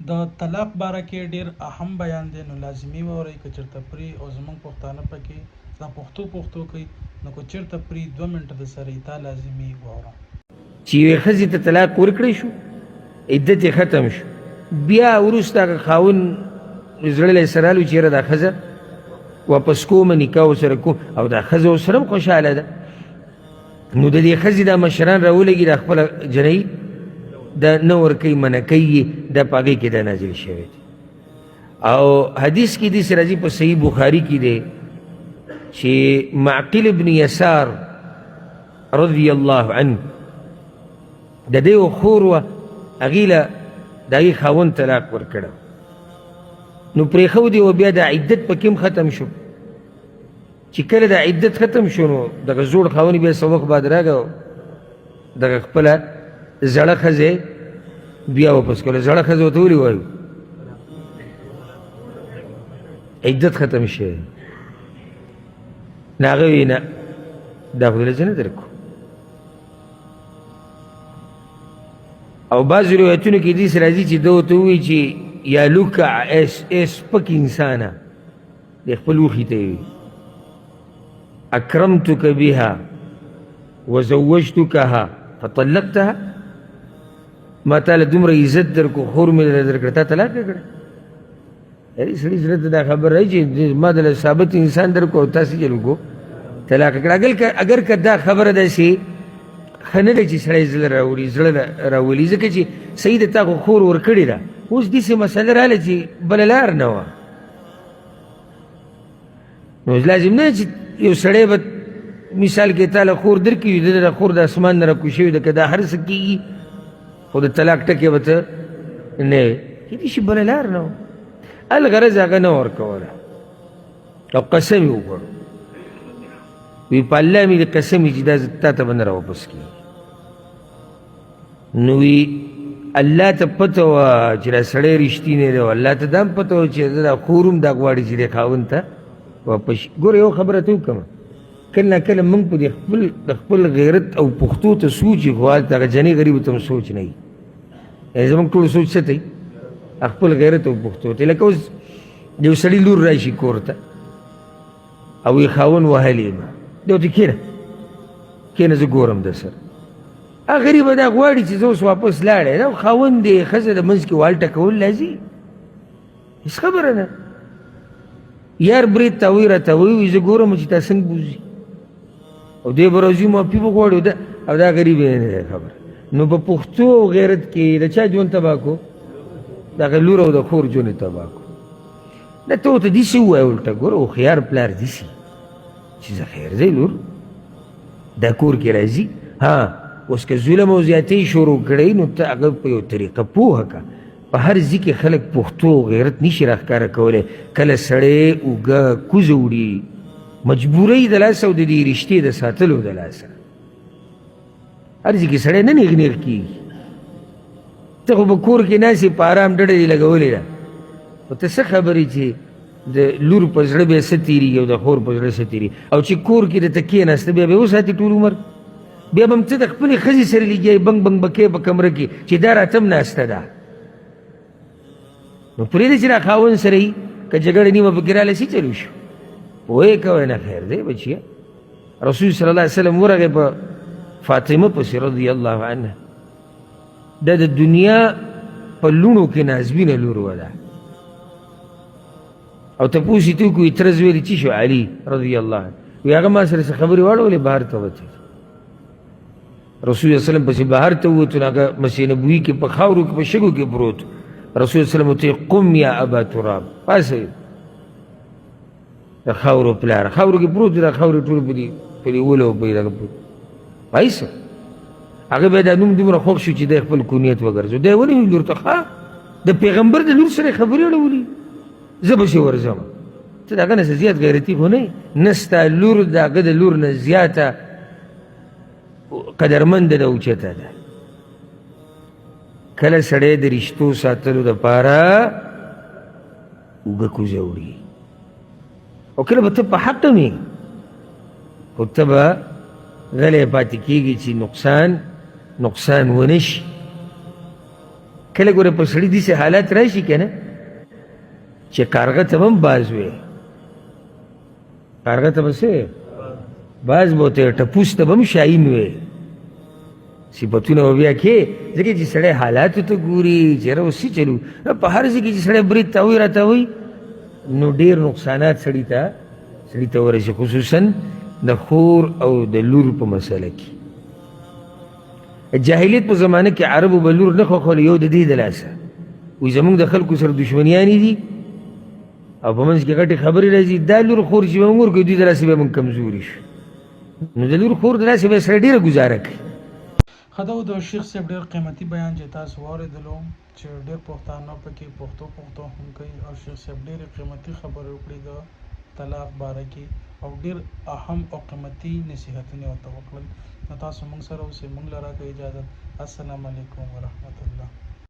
د طلاق باره کې ډیر اهم بیان دی، نو لازمي وورئ که چېرته پرې او زموږ پښتانه پکې دا پښتو کوي، نو که چېرته پرې 2 منټه د سره دا لازمي واوره. چې یوې ښځې ته طلاق ورکړی شو، عدت یې ختم شو، بیا وروسته هغه خاوند زړه له یې سره رالو چې یاره دا ښځه واپس کوم، نکاح ورسره کوم، او دا ښځه ورسره هم خوشحاله ده، نو د دې ښځې دا مشران راولګي دا خپله جنۍ دا نه ورکوي، منع کوي، دا په هغې کې دا نازل شوی دی. او حدیث کې داسې راځي په صحیح بخاري کې دی چې معقل ابن یسار رضی الله عنه د دې یو خور وه، هغې له د هغې خاوند طلاق ورکړه، نو پرېښودې وه، بیا د عدت پکې هم ختم شو. چې کله د عدت ختم شو نو دغه زوړ خاوند بیا څه وخت بعد راغی او دغه خپله زړه ښځې بیا واپس کړله. زړه ښځه ورته ولې وایو؟ عدت ختم شوی. نو هغه وایي نه، دا خو دله جنت درکړو. او بعضې روایتونو کې داسې راځي چې ده ورته ووایي چې یا لکع ای سپک انسانه، د خپل اوښي ته یې وایي اکرمتک بها وزوجتکها فطلقتها، ما تاله دومره عزت درکو، خور مې درکړه، تا طلاق یې کړه. یعنې سړي زړه ته دا خبر راځي چې ما دله ثابت انسان درکو او تاسې چل وکړو طلاق یې کړه. اگر که دا خبره داسې ښه نه ده چې سړی زړه راولي، ځکه چې صحیح ده تا خو خور ورکړې ده، اوس داسې مسله راغله چې بله لار نه وه، نو لازم نه چې یو سړی به مثال کې تاله خور درکړي، د خور د اسمان نه راکوز شوي ده، که دا هر څه کېږي خو د طلاق ټکې به ته نه وې، کېدای شي بله لار نه وه. الغرض هغه نه ورکوله او قسم یې وکړو، وی په الله مې د قسم چې دا تا ته به نه راواپس کېږي. نو وی الله ته پته وه چې دا سړی رښتینی دی، او الله ته دا هم پته وه چې دا خور هم دا غواړي چې د خاوند ته واپس شي. ګوره یو خبره ته وکړم، کله نه کله موږ په د خپل غیرت او پښتو ته سوچ یې، خو هلته هغه جنۍ غریبو ته هم سوچ نه وي. یعنې زموږ ټول سوچ څه ته خپل غیرت او پښتو ته. لکه اوس یو سړي لور راشي کور ته او یې خاوند وهلی یم، دی ورته کښېنه زه ګورم در سره. هغه غریبه دا غواړي چې زه اوس واپس لاړی، دا خاوند دی، ښځه د منځ کې والټه کول لازي، هېڅ خبره نه. یار برید ته وایي راته وایي زه ګورم چې تا څنګه بوځي، او دی به راځي معافي به غواړي، او دا غریب یې نه دی خبره. نو په پښتو او غیرت کې د چا ژوند تباه کړو؟ د هغه لور او د خور ژوند یې تباه کړو. دا ته ورته داسې ووایه الټه، ګوره هوښیار پلار داسې چې زه خیر دی لور دا کور کې راځي، ها اوس که ظلم او زیاتۍ شروع کړی نو ته هغه په یو طریقه پوهه که. په هر ځای کې خلک پښتو او غیرت نشي راښکاره کولی. کله سړی اوږه کوزه وړي، مجبورۍ د لاسه او د دې رشتې د ساتلو د لاسه، هر ځای کې سړی نه نیغ نیغ کېږي. ته خو په کور کې ناستې په ارام ډډه دې لګولې ده، خو ته څه خبرې چې د لور په زړه بیا څه تېرېږي او د خور په زړه څه تېرېږي، او چې کور کې درته کېناسته بیا به یې وساتې ټول عمر، بیا به هم ته د خپلې ښځې سره لګیایې بنګ بنګ بکې په کمره کې چې دا راته هم ناسته ده. نو پرېږده چې دا خاوند سره یي، که جګړه نیمه پکې راله سي چلو شو، پوهې کوئ نه خیر دی بچیه. رسول صلی الله علیه وسلم ورغی په فاطمه پسې رضی الله عنها، دا د دنیا په لوڼو کې نازبینه لور وه ده، او تپوس یې ته وکړو تره زویلې چې شو علي رضی الله عنه، وی هغه ما سره څه خبرې واړولې بهر ته وتې. رسول صلی الله علیه وسلم پسې بهر ته ووتو، نو هغه مسجد نبوي کې په خاورو کې په شګو کې پروت. رسول صلی الله علیه وسلم ورته قم یا ابا تراب، پاسه د خاورو پلار، خاورو کې پروت، دا خاورې ټول په دې ولو په دغه پروت پایسه. هغه بیا دا نوم دومره خوښ شو چې دی خپل کونیت وګرځو. دی ونیوي لور ته، ښه د پیغمبر د لور سره یې خبرې اړولي، زه به شي ورځم. ته د هغه نه څه زیات غیرتي خو نه یې، نه ستا لور د هغه د لور نه زیاته قدرمنده ده، اوچته ده. کله سړی د رشتو ساتلو دپاره اوږه کوزه وړي، او کله به ته په حق وي، خو ته به غلی پاتې کېږي چې نقصان ونه شي. کله ګوره په سړي داسې حالات راشي که نه چې کارغه ته به هم باز وی، کارغه ته به څه باز به ورته، ټپوس ته به هم شاهین وی، صفتونه به بیا کې. ځکه چې سړی حالاتو ته ګوري چې یاره اوس څه چلو. په هر ځای کې چې سړی برید ته وایي راته وایي نو ډېر نقصانات سړي ته ورسي، خصوصا د خور او د لور په مسله کې. جاهلیت په زمانه کې عربو به لور نه خوښول، یو د دې د لاسه وایي زمونږ د خلکو سره دشمنیانې دي او په منځ کې غټې خبرې راځي، دا لور خور چې به موږ ورکوي دوی د لاسه به موږ کمزوري شو، نو د لور خور د لاسه به سره ډېره ګزاره کوي. ښه دا و د شیخ صاحب ډېر قیمتي بیان چې تاسو واورېدلو چې ډېر پښتانه پکې پښتو هم کوي او شیخ صاحب ډېرې قیمتي خبرې وکړي د طلاق باره کې او ډېر اهم او قیمتي نصیحتونه ورته وکړل. نو تاسو موږ سره اوسئ، موږ له راکړئ اجازت. السلام علیکم ورحمت الله.